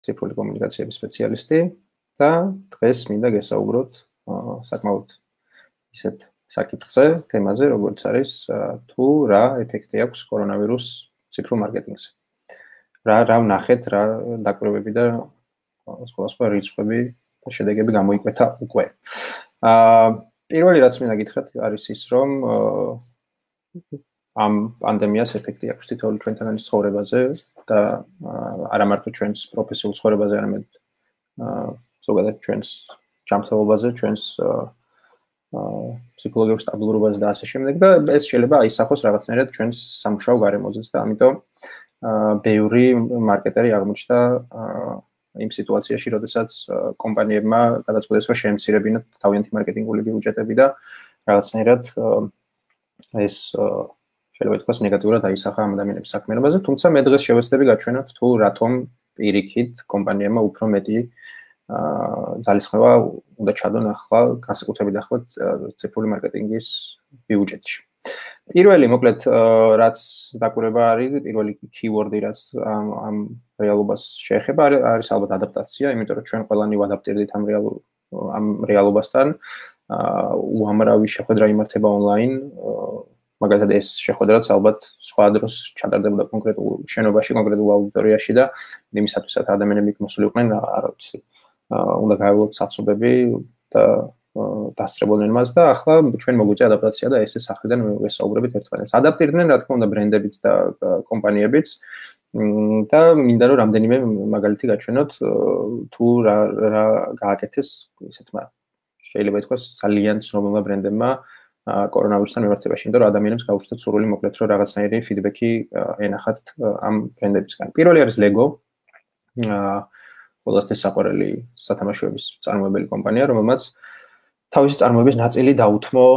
ციფრული კომუნიკაციების სპეციალისტი და დღეს მინდა გესაუბროთ საკმაოდ ისეთ საკითხზე, თემაზე, როგორც არის თუ რა ეფექტი აქვს კორონავირუს ციფრულ მარკეტინგზე. რა ვნახეთ, რა დაკვირვებები და სხვა რიცხვები და შედეგები გამოიკვეთა უკვე. პირველი რაც მინდა გითხრათ არის ის, რომ ამ პანდემიას ეფექტი აქვს თითოეულ ჩვენთანანის ცხოვრებაზე და არა მარტო ჩვენს პროფესიულ ცხოვრებაზე, არამედ ზოგადად ჩვენს ჯანმრთელობაზე, ჩვენს ფსიქოლოგიურ სტაბილურობაზე და ასე შემდეგ და ეს შეიძლება აისახოს რაღაცნაირად ჩვენს სამუშაო გარემოზეც და ამიტომ ბევრი მარკეტერი აღმოჩნდა იმ სიტუაციაში, როდესაც კომპანიებმა გადაწყვიტეს, რომ შეემცირებინათ თავიანთი მარკეტინგული ბიუჯეტები და რაღაცნაირად ეს შეიძლება ითქვას ნეგატიურად აისახა ამ ადამიანების საქმიანობაზე, თუმცა მე დღეს შევეცდები გაჩვენოთ თუ რატომ პირიქით კომპანიებმა უფრო მეტი ძალისხმევა უნდა ჩადონ ახლა განსაკუთრებით ახლა ციფრული მარკეტინგის ბიუჯეტში. პირველი მოკლედ რაც დაკვირვება არის, პირველი keyword-ი რაც ამ რეალობას შეეხება არის ალბათ ადაპტაცია, იმიტომ რომ ჩვენ ყველანი ვადაპტირდით ამ რეალობასთან. უამრავი შეხვედრა იმართება online, მაგალითად ეს შეხვედრაც ალბათ სხვა დროს ჩატარდებოდა კონკრეტულ შენობაში, კონკრეტულ აუდიტორიაში და იმისათვისაც ადამიანები იქ მოსულიყვნენ, არ ვიცი. უნდა გაევლოთ საცობები და დასწრებოდნენ მას და ახლა ჩვენ მოგვიწია ადაპტაცია და ეს სახრიდან ვესაუბრებით ერთმანეთს. ადაპტირდნენ რა თქმა უნდა ბრენდებიც და კომპანიებიც და მინდა რომ რამდენიმე მაგალითი გაჩვენოთ თუ რა გააკეთეს ისეთმა შეიძლება ითქვას ძალიან ცნობილმა ბრენდებმა კორონავირუსთან მიმართებაში, იმიტომ რომ ადამიანებს გაუჩნდათ სურვილი მოკლედ რომ რაღაცნაირი ფიდბექი ენახათ ამ ბრენდებისგან. პირველი არის Lego, ყველასთვის საყვარელი სათამაშოების წარმოებელი კომპანია, რომელმაც თავისი წარმოების ნაწილი დაუთმო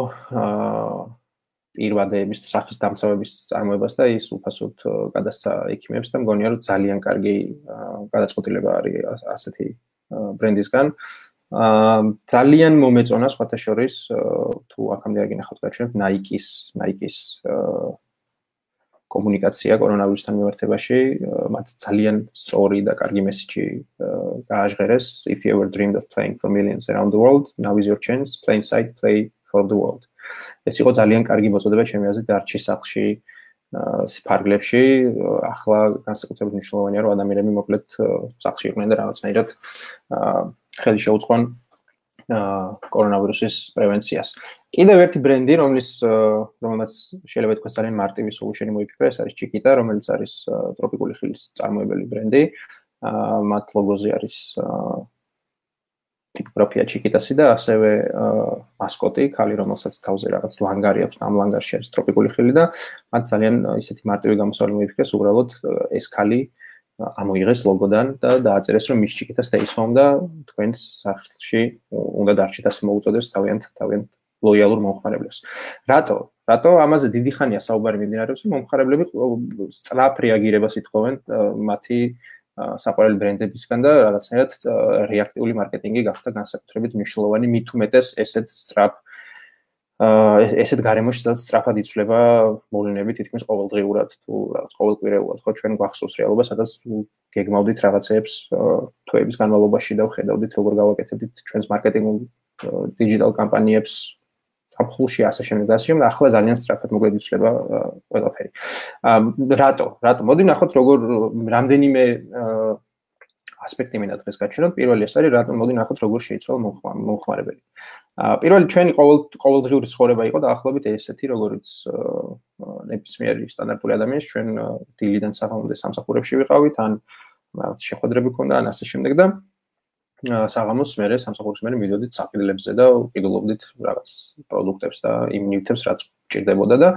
პირვადეების თუ სახის დამცავების წარმოებას და ის უფასოდ გადასცა ექიმებს და მგონია რომ ძალიან კარგი გადაწყვეტილება არის ასეთი ბრენდისგან. ძალიან მომეწონა სხვათა შორის თუ აქამდე აგინახავთ გაჩვენებთ Nike-ის კომუნიკაცია კორონავირუსთან მიმართებაში, მათ ძალიან სწორი და კარგი მესიჯი გააჟღერეს. If you ever dreamed of playing for millions around the world, now is your chance, play inside, play for the world. ეს იყო ძალიან კარგი მოწოდება ჩემი აზრით არჩის სახლში, ფარგლებში, ახლა განსაკუთრებით მნიშვნელოვანია, რომ ადამიანები მოკლედ სახლში იყვნენ და რაღაცნაირად ხელი შეუწყონ კორონავირუსის პრევენციას. კიდევ ერთი ბრენდი, რომელმაც შეიძლება ითქვას ძალიან მარტივი სოლუშენი მოიფიქრა, ეს არის Chiquita, რომელიც არის ტროპიკული ხილის წარმოებელი ბრენდი. მათ ლოგოზე არის ტიპოგრაფია Chiquita-სი და ასევე მასკოტი, ქალი, რომელსაც თავზე რაღაც ლანგარი აქვს, ამ ლანგარში არის ტროპიკული ხილი და მათ ძალიან ისეთი მარტივი გამოსავალი მოიფიქრეს, უბრალოდ ეს ქალი ამოიღეს ლოგოდან და დააწერეს, რომ Miss Chiquita stays home და თქვენს სახლში უნდა დარჩით, ასე მოუწოდეს თავიანთ ლოიალურ მომხმარებლებს. რატო ამაზე დიდი ხანია საუბარი მიმდინარეობს, რომ მომხმარებლები სწრაფ რეაგირებას ითხოვენ მათი საყვარელი ბრენდებისგან და რაღაცნაირად რეაქტიული მარკეტინგი გახდა განსაკუთრებით მნიშვნელოვანი, მით უმეტეს ესეთ გარემოში, სადაც სწრაფად იცვლება მოვლენები თითქმის ყოველდღიურად თუ რაღაც ყოველკვირეულად, ხო ჩვენ გვახსოვს რეალობა, სადაც გეგმავდით რაღაცეებს თვეების განმავლობაში და ვხედავდით როგორ გავაკეთებდით ჩვენს მარკეტინგულ დიჯიტალ კამპანიებს საფხულში ასე შემდეგ და ასე შემდეგ, ახლა ძალიან სწრაფად მოკლედ იცვლება ყველაფერი. რატო? მოდი ვნახოთ როგორ რამდენიმე ასპექტი მინდა დღეს გაჩვენოთ. პირველი ეს არის, მოდი ვნახოთ როგორ შეიცვალა მომხმარებელი. პირველი ჩვენი ყოველდღიური ცხოვრება იყო დაახლოებით ესეთი, როგორიც ნებისმიერი სტანდარტული ადამიანის ჩვენ დილიდან საღამომდე სამსახურებში ვიყავით, ან რაღაც შეხვედრები ქონდა, ან ასე შემდეგ და საღამოს მერე სამსახურის მერე მივიდოდით საყიდლებზე და ვყიდულობდით რაღაც პროდუქტებს და იმ ნივთებს რაც ჭირდებოდა და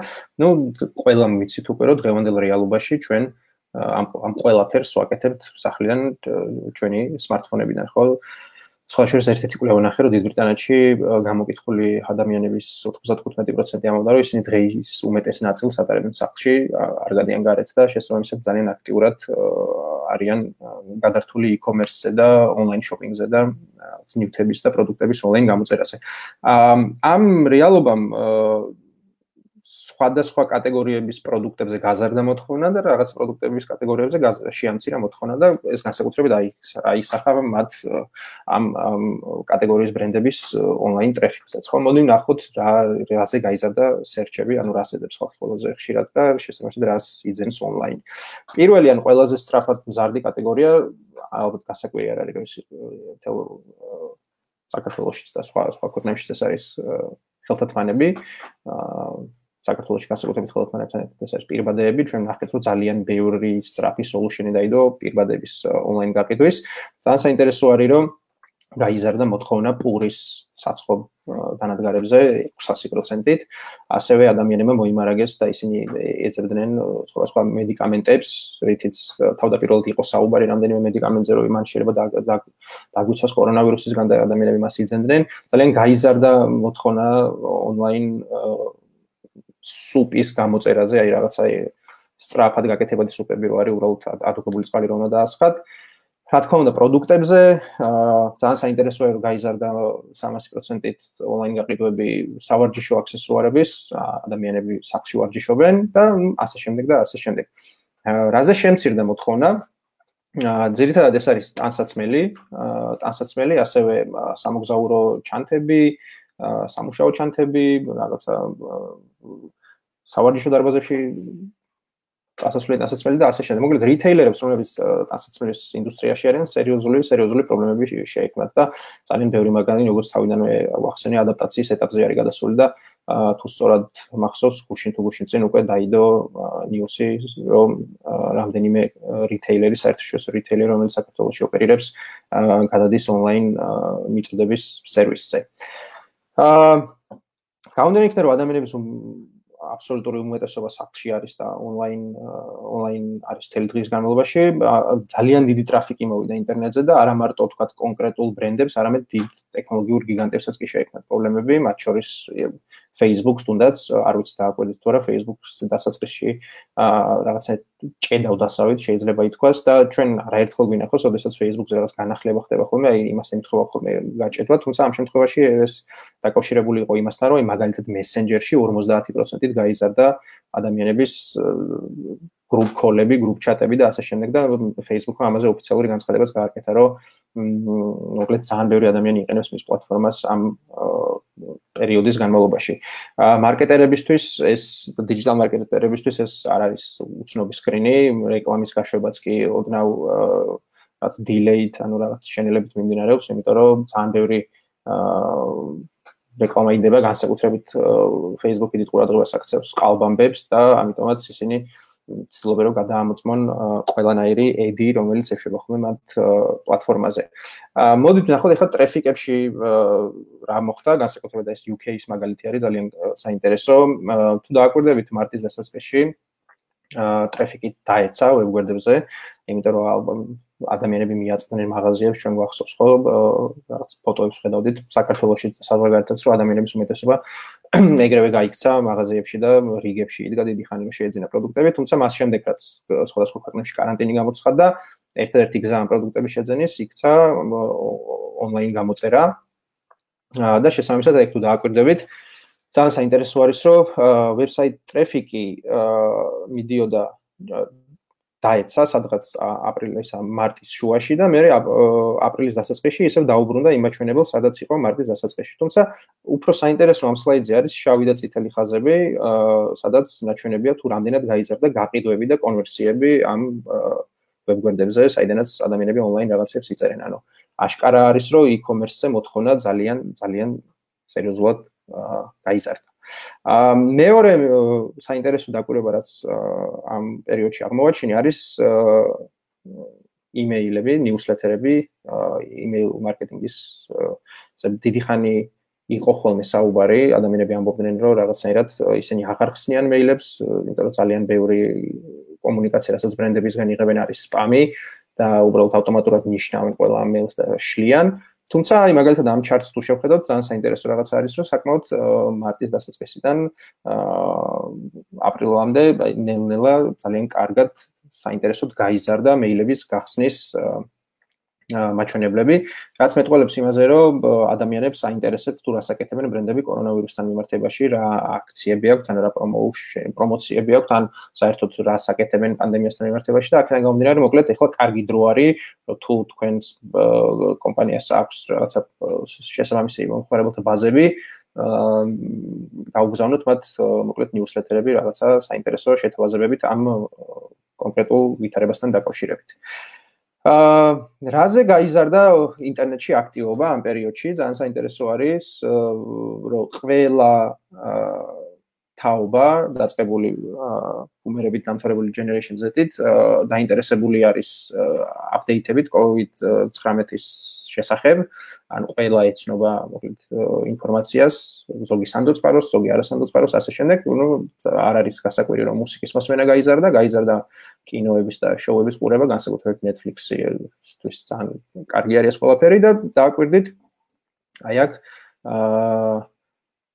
ყველამ ვიცით უკვე რომ დღევანდელ რეალობაში ჩვენ ამ ყველაფერს ვაკეთებთ სახლიდან ჩვენი სმარტფონებიდან, ხო? სხვა შორის ერთ-ერთი კვლევა ნახე, რომ დიდ ბრიტანეთში გამოკითხული ადამიანების 95% ამბობდა, რომ ისინი დღის უმეტეს ნაწილს ატარებენ სახლში, არ გადიან გარეთ და შესაბამისად ძალიან აქტიურად არიან გადართული e-commerce-ზე და online shopping-ზე და ნივთების და პროდუქტების online გამოწერაზე. ამ რეალობამ სხვადასხვა კატეგორიების პროდუქტებზე გაზარდა მოთხოვნა და რაღაც პროდუქტების კატეგორიებზე შეამცირა მოთხოვნა და ეს განსაკუთრებით აისახა მათ ამ კატეგორიის ბრენდების ონლაინ ტრაფიკსაც. ხო, მოდი ვნახოთ რაზე გაიზარდა სერჩები, ანუ რას ეძებს ხალხი ყველაზე ხშირად და შესაბამისად რას იძენს ონლაინ. პირველი ან ყველაზე სწრაფად მზარდი კატეგორია ალბათ გასაკვირი არ არის თელ საქართველოშიც და სხვა ქვეყნებშიც ეს არის ხელთათმანები. საქართველოში განსაკუთრებით ხელთათმანებთან ერთად ეს არის პირბადეები, ჩვენ ნახეთ რომ ძალიან ბევრი სწრაფი სოლუშენი დაიდო პირბადების ონლაინ გაყიდვის. ძალიან საინტერესო არის რომ გაიზარდა მოთხოვნა პურის საცხობ დანადგარებზე 600%-ით. ასევე ადამიანებმა მოიმარაგეს და ისინი ეძებდნენ სხვადასხვა მედიკამენტებს, რითიც თავდაპირველად იყო საუბარი რამდენიმე მედიკამენტზე, რომ მან შეიძლება დაგვიცვას კორონავირუსისგან და ადამიანები მას იძენდნენ. ძალიან გაიზარდა მოთხოვნა ონლაინ სუპის გამოწერაზე, აი რაღაცა სწრაფად გაკეთებადი სუპები რო არის, უბრალოდ ადუღებული წყალი რომ უნდა დაასხათ. რა თქმა უნდა, პროდუქტებზე ძალიან საინტერესოა რომ გაიზარდა 300%-ით ონლაინ გაყიდვები სავარჯიშო აქსესუარების, ადამიანები სახლში ვარჯიშობენ და ასე შემდეგ და ასე შემდეგ. რაზე შემცირდა მოთხოვნა? ძირითადად ეს არის ტანსაცმელი, ასევე სამოგზაურო ჩანთები, სამუშაო ჩანთები, რაღაცა სავარჯიშო დარბაზებში ტანსაცმელი და ასე შემდეგ. მოკლედ რიტეილერებს, რომლებიც ტანსაცმელის ინდუსტრიაში არიან, სერიოზული პრობლემები შეექმნათ და ძალიან ბევრი მაგალითი, როგორც თავიდანვე ვახსენე, ადაპტაციის ეტაპზე არის გადასული და თუ სწორად მახსოვს, გუშინ წინ უკვე დაიდო ნიუსი, რომ რამდენიმე რიტეილერი, საერთაშორისო რიტეილერი, რომელიც საქართველოში ოპერირებს, გადადის ონლაინ მიწოდების სერვისზე. გამომდინარე იქიდან, რომ ადამიანების აბსოლუტური უმეტესობა სახლში არის და ონლაინ არის მთელი დღის განმავლობაში, ძალიან დიდი ტრაფიკი მოვიდა ინტერნეტზე და არა მარტო თქვათ კონკრეტულ ბრენდებს, არამედ დიდ ტექნოლოგიურ გიგანტებსაც კი შეექმნათ პრობლემები, მათ შორის Facebook-ს თუნდაც, არ ვიცი დააკვირდით თუ არა, Facebook-ს დასაწყისში რაღაცა ჭედავ დასავით შეიძლება ითქვას და ჩვენ არაერთხელ გვინახავს, ოდესაც Facebook-ზე რაღაც განახლება ხდება ხოლმე, აი იმას ემთხვევა ხოლმე გაჭედვა, თუმცა ამ შემთხვევაში ეს დაკავშირებული იყო იმასთან, რომ მაგალითად Messenger-ში 50%-ით გაიზარდა ადამიანების group call-ები, group chat-ები და ასე შემდეგ და Facebook-მა ამაზე ოფიციალური განცხადებაც გააკეთა, რომ მოკლედ ძალიან ბევრი ადამიანი იყენებს მის პლატფორმას ამ პერიოდის განმავლობაში. მარკეტერებისთვის ეს დიჯიტალ მარკეტერებისთვის ეს არ არის უცნობი სკრინი, რეკლამის გაშვებაც კი ოდნავ რაც delayed, ანუ რაღაც შენელებით მიმდინარეობს, იმიტომ რომ ძალიან ბევრი რეკლამა იდება განსაკუთრებით Facebook-ი დიდ ყურადღებას აქცევს ყალბამბებს და ამიტომაც ისინი ცდილობენ რომ გადაამოწმონ ყველანაირი ედი, რომელიც ეშვება ხოლმე მათ პლატფორმაზე. მოდით ვნახოთ ახლა ტრაფიკებში რა მოხდა, განსაკუთრებით ეს UK-ის მაგალითი არის ძალიან საინტერესო. თუ დააკვირდებით მარტის დასაწყისში ტრაფიკი დაეცა ვებგვერდებზე, იმიტომ რომ ადამიანები მიაწვდნენ მაღაზიებს, ჩვენ გვახსოვს ხო, რაღაც ფოტოებს ხედავდით საქართველოში საზღვარგარეთაც, რომ ადამიანების უმეტესობა ეგრევე გაიქცა მაღაზიებში და რიგებში იდგა დიდი ხანი რომ შეეძინა პროდუქტები, თუმცა მას შემდეგ რაც სხვადასხვა ქვეყნებში კარანტინი გამოცხადდა, ერთადერთი გზა ამ პროდუქტების შეძენის იქცა ონლაინ გამოწერა და შესაბამისად ეგ თუ დააკვირდებით, ძალიან საინტერესო არის, რომ ვებსაიტ ტრაფიკი მიდიოდა დაეცა სადღაც მარტის შუაში და მე აპრილის დასაწყისში ისევ დაუბრუნდა იმ მაჩვენებელს, სადაც იყო მარტის დასაწყისში. თუმცა უფრო საინტერესო ამ სლაიდზე არის შავი და წითელი ხაზები, სადაც ნაჩვენებია თუ რამდენად გაიზარდა გაყიდვები და კონვერსიები ამ ვებგვერდებზე, საიდანაც ადამიანები ონლაინ რაღაცებს იწერენ. ანუ აშკარა არის, რომ e-commerce-ზე მოთხოვნა ძალიან სერიოზულად გაიზარდა. მეორე საინტერესო დაკვირვება, რაც ამ პერიოდში აღმოვაჩინე, არის იმეილები, ნიუსლეტერები, იმეილ მარკეტინგის დიდი ხანი იყო ხოლმე საუბარი, ადამიანები ამბობდნენ, რომ რაღაცნაირად ისინი აღარ ხსნიან მეილებს, იმიტომ რომ ძალიან ბევრი კომუნიკაცია, რასაც ბრენდებისგან იღებენ, არის სპამი და უბრალოდ ავტომატურად ნიშნავენ ყველა მეილს და შლიან. თუმცა აი მაგალითად ამ ჩარტს თუ შევხედოთ, ძალიან საინტერესო რაღაც არის, რომ საკმაოდ მარტის დასაწყისიდან აპრილამდე ნელ-ნელა ძალიან კარგად საინტერესოდ გაიზარდა მეილების გახსნის მაჩვენებლები, რაც მეტყველებს იმაზე, რომ ადამიანებს აინტერესებს თუ რას აკეთებენ ბრენდები კორონავირუსთან მიმართებაში, რა აქციები აქვთ, ან რა პრომოციები აქვთ, ან საერთოდ რას აკეთებენ პანდემიასთან მიმართებაში და აქედან გამომდინარე, მოკლედ, ეხლა კარგი დრო არის, რომ თუ თქვენს კომპანიას აქვს რაღაცა შესაბამისი მომხმარებელთა ბაზები, გაუგზავნოთ მათ მოკლედ ნიუსლეტერები რაღაცა საინტერესო შეთავაზებებით ამ კონკრეტულ ვითარებასთან დაკავშირებით. რაზე გაიზარდა ინტერნეტში აქტივობა ამ პერიოდში? ძალიან საინტერესო არის, რომ ყველა თაობა დაწყებული ბუმერებით დამთავრებული Generation Z-ით დაინტერესებული არის აპდეიტებით COVID-19-ის შესახებ, ანუ ყველა ეცნობა მოკლედ ინფორმაციას, ზოგი სანდოწყაროს, ზოგი არასანდოწყაროს, ასე შემდეგ, არ არის გასაკვირი, რომ მუსიკის მოსმენა გაიზარდა კინოების და შოუების ყურება, განსაკუთრებით Netflix-ისთვის ძალიან კარგი არის ეს ყველაფერი და დააკვირდით აი აქ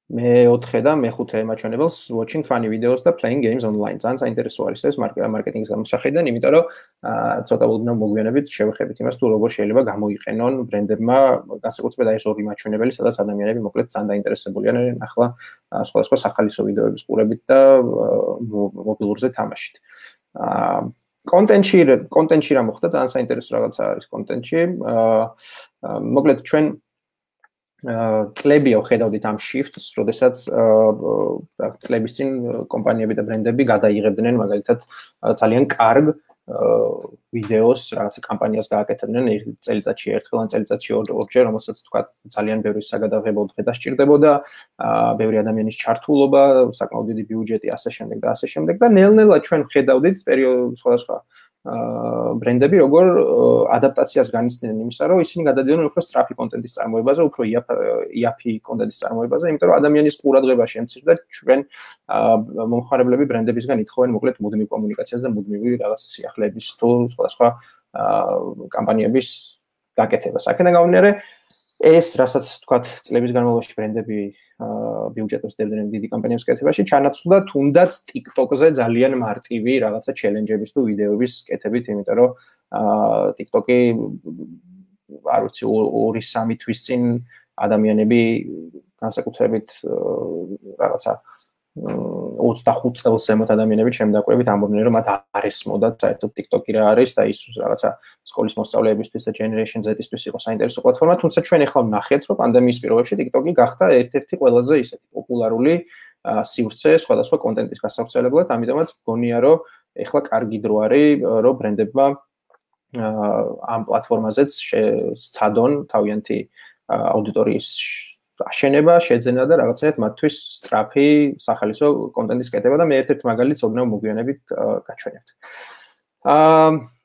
მე-4 და მე-5 მაჩვენებელს watching funny videos და playing games online. ძალიან საინტერესო არის ეს მარკეტინგის გამოსახედიდან, იმიტომ რომ ცოტა მოგვიანებით შევეხებით იმას, თუ როგორ შეიძლება გამოიყენონ ბრენდებმა განსაკუთრებით აი ეს ორი მაჩვენებელი, სადაც ადამიანები მოკლედ ძალიან დაინტერესებული არიან ახლა სხვადასხვა სახალისო ვიდეოების ყურებით და მობილურზე თამაშით. კონტენტში რა მოხდა, ძალიან საინტერესო რაღაცა არის კონტენტში. მოკლედ ჩვენ წლებია ვხედავდით ამ shift-ს, როდესაც წლების წინ კომპანიები და ბრენდები გადაიღებდნენ მაგალითად ძალიან კარგ ვიდეოს, რაღაცა კამპანიას გააკეთებდნენ წელიწადში ერთხელ ან წელიწადში ორჯერ, რომელსაც თქვა ძალიან ბევრი საგადაღებო დღე დასჭირდებოდა, ბევრი ადამიანის ჩართულობა, საკმაოდ დიდი ბიუჯეტი, ასე შემდეგ და ასე შემდეგ და ნელ-ნელა ჩვენ ვხედავდით სხვადასხვა ბრენდები როგორ ადაპტაციას განიცდიან იმისა, რომ ისინი გადადიოდნენ უფრო სწრაფი კონტენტის წარმოებაზე, უფრო იაფი კონტენტის წარმოებაზე, იმიტომ რომ ადამიანის ყურადღება შემცირდა, ჩვენ მომხმარებლები ბრენდებისგან ითხოვენ მოკლედ მუდმივ კომუნიკაციას და მუდმივი რაღაცა სიახლეების თუ სხვადასხვა კამპანიების გაკეთებას. აქედან გამომდინარე, ეს რასაც თქვათ წლების განმავლობაში ბრენდები ბიუჯეტებს დებდნენ დიდი კამპანიების კეთებაში, ჩანაცვლდა თუნდაც TikTok-ზე ძალიან მარტივი რაღაცა ჩელენჯების თუ ვიდეოების კეთებით, იმიტომ რომ TikTok-ი არ ვიცი 2-3 თვის წინ ადამიანები განსაკუთრებით რაღაცა 25 წელს ზემოთ ადამიანები შემდაკვირვებით ამბობდნენ, რომ მათ არ ესმოდათ საერთოდ TikTok-ი რა არის და ის რაღაცა სკოლის მოსწავლეებისთვის და Generation Z-ისთვის იყო საინტერესო პლატფორმა, თუმცა ჩვენ ახლა ვნახეთ, რომ პანდემიის პირობებში TikTok-ი გახდა ერთ-ერთი ყველაზე ისეთი პოპულარული სივრცე სხვადასხვა კონტენტის გასავრცელებლად, ამიტომაც მგონია, რომ ახლა კარგი დრო არის, რომ ბრენდებმა ამ პლატფორმაზეც სცადონ თავიანთი აუდიტორიის აშენება, შეძენა და რაღაცნაირად მათთვის სწრაფი სახალისო კონტენტის კეთება და მე ერთ-ერთ მაგალითს ოდნავ მოგვიანებით გაჩვენებთ.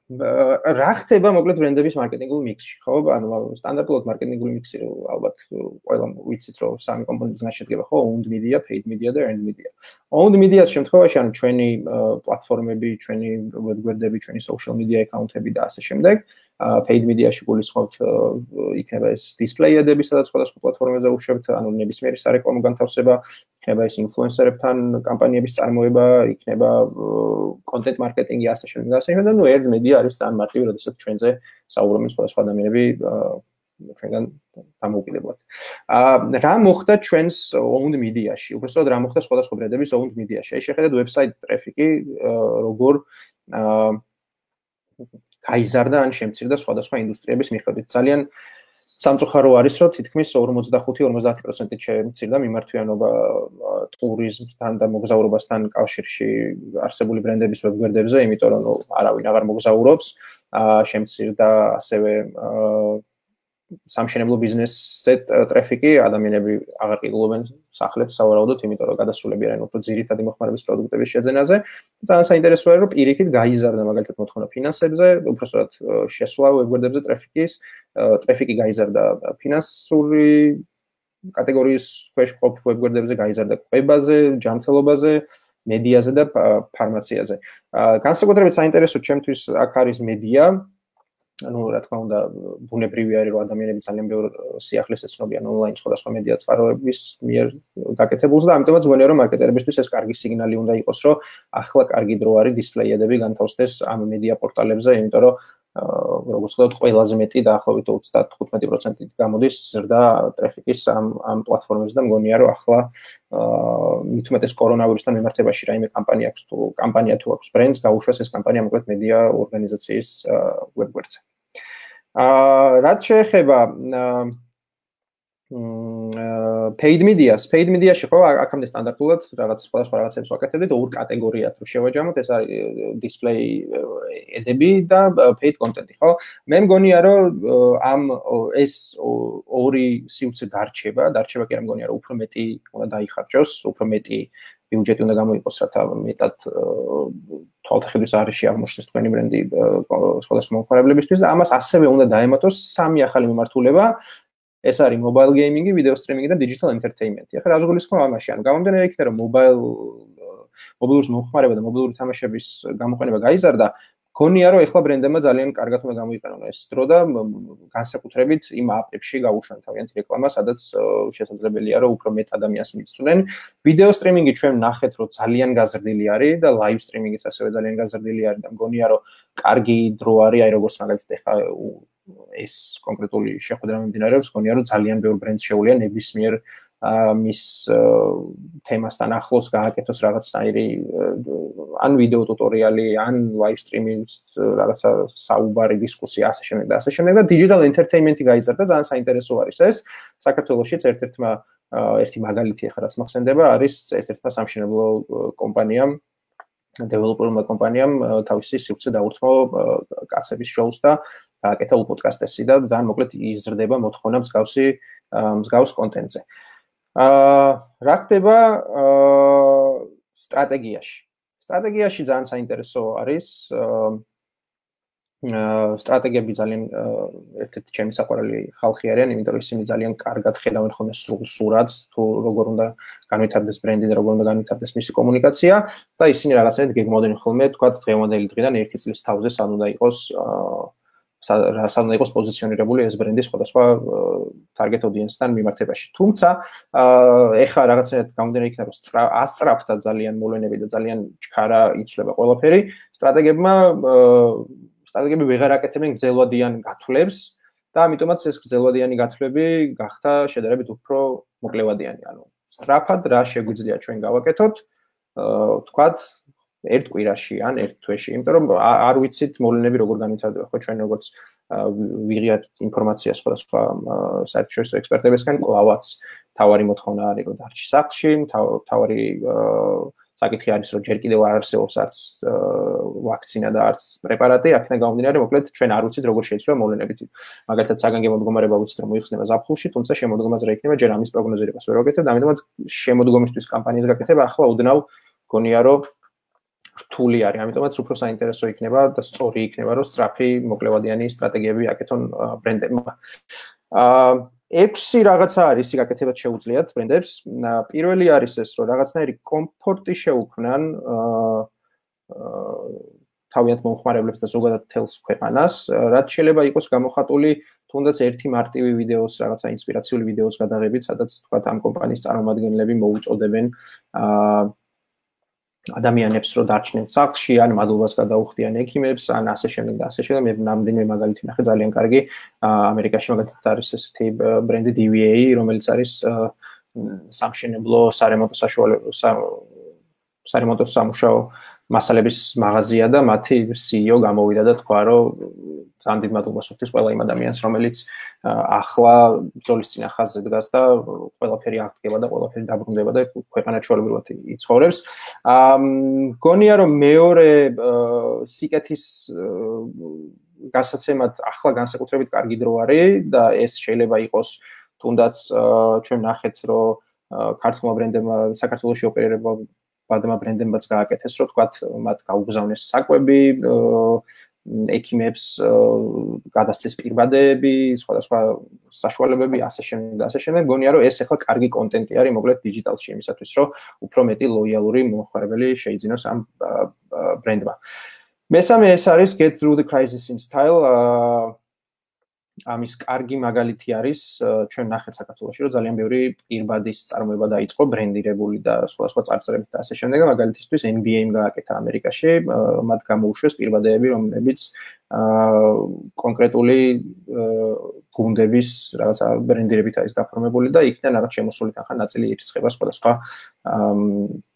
რა ხდება მოკლედ ბრენდების მარკეტინგულ მიქსში, ხო? ანუ სტანდარტულად მარკეტინგული მიქსი ალბათ ყველამ ვიცით, რომ სამი კომპონენტისგან შედგება, ხო? Owned media, paid media და earned media. Owned media-ს შემთხვევაში, ანუ ჩვენი პლატფორმები, ჩვენი ვებგვერდები, ჩვენი social media account-ები და ასე შემდეგ, paid media-ში გულისხმობთ იქნება ეს display-ები, სადაც სხვადასხვა პლატფორმებზე უშვებთ, ანუ ნებისმიერი სარეკლამო განთავსება, იქნება ეს ინფლუენსერებთან კამპანიების წარმოება, იქნება content marketing-ი ასე შემდეგ და ასე შემდეგ, ну earned media არის ძალიან მარტივი, როდესაც ჩვენზე საუბრობენ სხვადასხვა ადამიანები ჩვენგან დამოუკიდებლად. რა მოხდა ჩვენს owned media-ში? უბრალოდ რა მოხდა სხვადასხვა ბრენდების owned media-ში? აი შეხედეთ website traffic-ი, როგორ გაიზარდა ან შემცირდა სხვადასხვა ინდუსტრიების მიხედვით. ძალიან სამწუხარო არის, რომ თითქმის 45-50%-ით შემცირდა მიმართვიანობა ტურიზმთან და მოგზაურობასთან კავშირში არსებული ბრენდების ვებგვერდებზე, იმიტომ რომ არავინ აღარ მოგზაურობს, შემცირდა ასევე სამშენებლო ბიზნესზე ტრაფიკი, ადამიანები აღარ ყიდულობენ სახლებს სავარაუდოდ, იმიტომ რომ გადასულები არიან უფრო ძირითადი მოხმარების პროდუქტების შეძენაზე. ძალიან საინტერესოა, რომ პირიქით გაიზარდა მაგალითად მოთხოვნა ფინანსებზე, უბრალოდ შესვლა ვებგვერდებზე ტრაფიკი გაიზარდა ფინანსური კატეგორიის ქვეშ მყოფ ვებგვერდებზე, გაიზარდა კვებაზე, ჯანმრთელობაზე, მედიაზე და ფარმაციაზე. განსაკუთრებით საინტერესო ჩემთვის აქ არის მედია. ანუ რა თქმა უნდა ბუნებრივი არის რომ ადამიანები ძალიან ბევრ სიახლეს ეცნობიან ონლაინ სხვადასხვა მედია წყაროების მიერ გაკეთებულს და ამიტომაც მგონია რომ მარკეტერებისთვის ეს კარგი სიგნალი უნდა იყოს რომ ახლა კარგი დრო არის დისპლეიედები განთავსდეს ამ მედია პორტალებზე იმიტომ რომ როგორც ვთქვათ, ყველაზე მეტი დაახლოებით 35%-ით გამოდის ზრდა ტრაფიკის ამ პლატფორმებზე და მგონია, რომ ახლა მით უმეტეს კორონავირუსთან მიმართებაში რაიმე კამპანია თუ აქვს ბრენდს, გაუშვას ეს კამპანია მოკლედ მედია ორგანიზაციის ვებგვერდზე. რაც შეეხება paid media-ში ხო აქამდე სტანდარტულად რაღაც სხვადასხვა რაღაცებს ვაკეთებდით ორ კატეგორიად რო შევაჯამოთ ეს არის display ad-ები და paid content-ი ხო მე მგონია რომ ეს ორი სივრცე დარჩება კი არ მგონია რომ უფრო მეტი უნდა დაიხარჯოს უფრო მეტი ბიუჯეტი უნდა გამოიყოს რათა მეტად თვალთახედვის არეში აღმოჩნდეს თქვენი ბრენდი სხვადასხვა მომხმარებლებისთვის და ამას ასევე უნდა დაემატოს სამი ახალი მიმართულება ეს არის mobile gaming-ი, video streaming-ი და digital entertainment-ი. ახლა რა გულისხმობ ამაში? ანუ გამომდინარე იქიდან რომ მობილური მომხმარება და მობილური თამაშების გამოყენება გაიზარდა, გონია რომ ეხლა ბრენდებმა ძალიან კარგად უნდა გამოიყენონ ეს დრო და განსაკუთრებით იმ აპებში გაუშვან თავიანთი რეკლამა, სადაც შესაძლებელია რომ უფრო მეტ ადამიანს მიცნდნენ. Video streaming-ი ჩვენ ნახეთ რომ ძალიან გაზრდილი არის და live streaming-იც ასევე ძალიან გაზრდილი არის და მგონია რომ კარგი დრო არის, აი როგორც მაგალითად ეხლა ეს კონკრეტული შეხვედრა მიმდინარეობს, გონია რომ ძალიან ბევრ ბრენდს შეუძლია ნებისმიერ მის თემასთან ახლოს გააკეთოს რაღაცნაირი ან ვიდეო ტუტორიალი, ან live streaming-ის რაღაცა საუბარი, დისკუსია, ასე შემდეგ და digital entertainment-ი გაიზარდა, ძალიან საინტერესო არის ეს. საქართველოშიც ერთი მაგალითი ახლა რაც მახსენდება არის ერთ-ერთმა სამშენებლო კომპანიამ developer-მა კომპანიამ თავისი სივრცე დაურთმო კაცების შოუს და გააკეთა პოდკასტები და ძალიან მოკლედ იზრდება მოთხოვნა მსგავს კონტენტზე. რა ხდება სტრატეგიაში? სტრატეგიაში ძალიან საინტერესო არის სტრატეგიები ძალიან ერთ-ერთი ჩემი საყვარელი ხალხი არიან, იმიტომ რომ ისინი ძალიან კარგად ხედავენ ხოლმე სრულ სურათს, თუ როგორ უნდა განვითარდეს ბრენდი და როგორ უნდა განვითარდეს მისი კომუნიკაცია და ისინი რაღაცნაირად გეგმავდნენ ხოლმე, თქვათ დღევანდელი დღიდან 1 წლის თავზე სად უნდა იყოს პოზიციონირებული ეს ბრენდი სხვადასხვა target audience-თან მიმართებაში. თუმცა ეხლა რაღაცნაირად გამომდინარე იქიდან რომ ასწრაფდა ძალიან მოვლენები და ძალიან ჩქარა იცვლება ყველაფერი, სტრატეგიები ვეღარ აკეთებენ გრძელვადიან გათვლებს და ამიტომაც ეს გრძელვადიანი გათვლები გახდა შედარებით უფრო მოკლევადიანი. ანუ სწრაფად რა შეგვიძლია ჩვენ გავაკეთოთ, თქვათ ერთ კვირაში ან ერთ თვეში, იმიტომ რომ არ ვიცით მოვლენები როგორ განვითარდება, ხო ჩვენ როგორც ვიღიათ ინფორმაციას სხვადასხვა საერთაშორისო ექსპერტებისგან, კლავაც თავარი მოთხოვნა არის რომ დარჩი სახლში, თავარი საკითხი არის რომ ჯერ კიდევ არ არსებობს არც ვაქცინა და არც პრეპარატი, აქედან გამომდინარე, მოკლედ ჩვენ არ ვიცით როგორ შეიცვალა მოვლენები. მაგალითად საგანგებო მდგომარეობა ვიცით რომ მოიხსნება ზაფხულში, თუმცა შემოდგომაზე რა იქნება, ჯერ ამის პროგნოზირებას ვერ ვაკეთებ და ამიტომაც შემოდგომისთვის კამპანიის გაკეთება ახლა ოდნავ გონია რომ რთული არის, ამიტომაც უფრო საინტერესო იქნება და სწორი იქნება რომ სწრაფი მოკლევადიანი სტრატეგიები აკეთონ ბრენდებმა. 6 რაღაცა არის ის გაკეთებად შეუძლიათ ბრენდებს. პირველი არის ეს, რომ რაღაცნაირი კომფორტი შეუქმნან თავიანთ მომხმარებლებს და ზოგადად თელს ქვეყანას, რაც შეიძლება იყოს გამოხატული თუნდაც ერთი მარტივი ვიდეოს, რაღაცა ინსპირაციული ვიდეოს გადაღებით, სადაც თქვათ ამ კომპანიის წარმომადგენლები მოუწოდებენ ადამიანებს რომ დარჩნენ სახლში, ან მადლობას გადაუხდიან ექიმებს, ან ასე შემდეგ და ასე შემდეგ. მე ნამდვილად მაგალითი ნახე ძალიან კარგი. ამერიკაში მაგალითად არის ესეთი ბრენდი DVA, რომელიც არის სამშენებლო სარემონტო სამუშაო მასალების მაღაზია და მათი CEO გამოვიდა და თქვა, რომ ძალიან დიდ მადლობას უხდის ყველა იმ ადამიანს, რომელიც ახლა ბრძოლის წინა ხაზზე დგას და ყველაფერი აღდგება და ყველაფერი დაბრუნდება და ქვეყანა ჩვეულებრივად იცხოვრებს. მგონია რომ მეორე სიკეთის გასაცემად ახლა განსაკუთრებით კარგი დრო არის და ეს შეიძლება იყოს თუნდაც ჩვენ ნახეთ რომ ქართულმა ბრენდებმა საქართველოში ოპერირება ბადმა ბრენდებმაც გააკეთეს, რომ თქვათ მათ გაუგზავნეს საკვები, ექიმებს გადასცეს პირბადეები, სხვადასხვა საშუალებები, ასე შემდეგ და ასე შემდეგ. მგონია რომ ეს ახლა კარგი კონტენტი არის მოკლედ დიჯიტალში იმისათვის, რომ უფრო მეტი ლოიალური მომხმარებელი შეიძინოს ამ ბრენდმა. მესამე ეს არის Get Through the Crisis in Style. ამის კარგი მაგალითი არის ჩვენ ნახეთ საქართველოში, რომ ძალიან ბევრი პირბადის წარმოება დაიწყო ბრენდირებული და სხვადასხვა წარწერებით და ასე შემდეგ. მაგალითისთვის NBA-მ გააკეთა ამერიკაში, მათ გამოუშვეს პირბადეები, რომლებიც კონკრეტული გუნდების რაღაცა ბრენდირებით არის გაფორმებული და იქიდან რაღაც შემოსული თანხა ნაწილი ირიცხება სხვადასხვა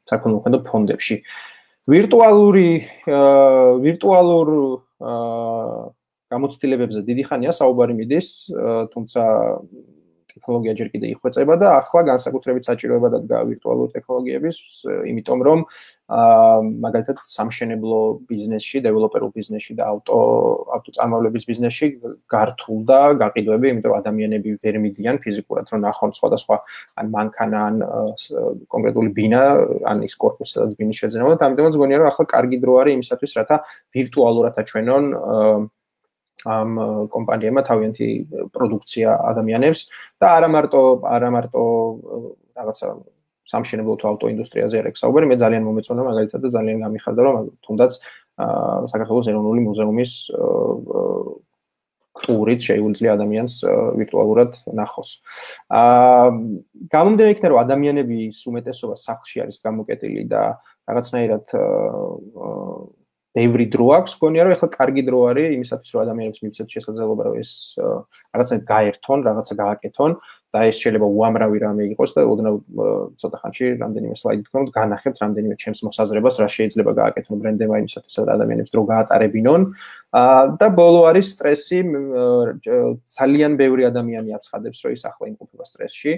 საქონლო ფონდებში. ვირტუალურ გამოცდილებებზე დიდი ხანია საუბარი მიდის, თუმცა ტექნოლოგია ჯერ კიდევ იხვეწება და ახლა განსაკუთრებით საჭიროება დადგა ვირტუალური ტექნოლოგიების, იმიტომ რომ მაგალითად სამშენებლო ბიზნესში, დეველოპერულ ბიზნესში და ავტოწარმოვლების ბიზნესში გართულდა გაყიდვები, იმიტომ რომ ადამიანები ვერ მიდიან ფიზიკურად რომ ნახონ სხვადასხვა ან მანქანა, ან კონკრეტული ბინა, ან ის კორპუსი, სადაც ბინის შეძენება და ამიტომაც გონია რომ ახლა კარგი დრო არის იმისათვის, რათა ვირტუალურად აჩვენონ ამ კომპანიებმა თავიანთი პროდუქცია ადამიანებს და არა მარტო რაღაცა სამშენებლო თუ ავტოინდუსტრიაზე არ ექსაუბარი, მე ძალიან მომეწონა მაგალითად და ძალიან გამიხარდა რომ თუნდაც საქართველოს ეროვნული მუზეუმის ტურით შეუძლია ადამიანს ვირტუალურად ნახოს. გამომდინარე იქიდან რომ ადამიანების უმეტესობა სახლში არის გამოკეტილი და რაღაცნაირად ბევრი დრო აქვს, გონია რომ ეხლა კარგი დრო არის იმისათვის რომ ადამიანებს მივცეთ შესაძლებლობა რომ ეს რაღაცნაირად გაერთონ, რაღაცა გააკეთონ და ეს შეიძლება უამრავი რამე იყოს და ოდნავ ცოტა ხანში რამდენიმე სლაიდი თქვენ განახებთ რამდენიმე ჩემს მოსაზრებას რა შეიძლება გააკეთონ ბრენდებმა იმისათვის რომ ადამიანებს დრო გაატარებინონ და ბოლო არის სტრესი ძალიან ბევრი ადამიანი აცხადებს რომ ის ახლა იმყოფება სტრესში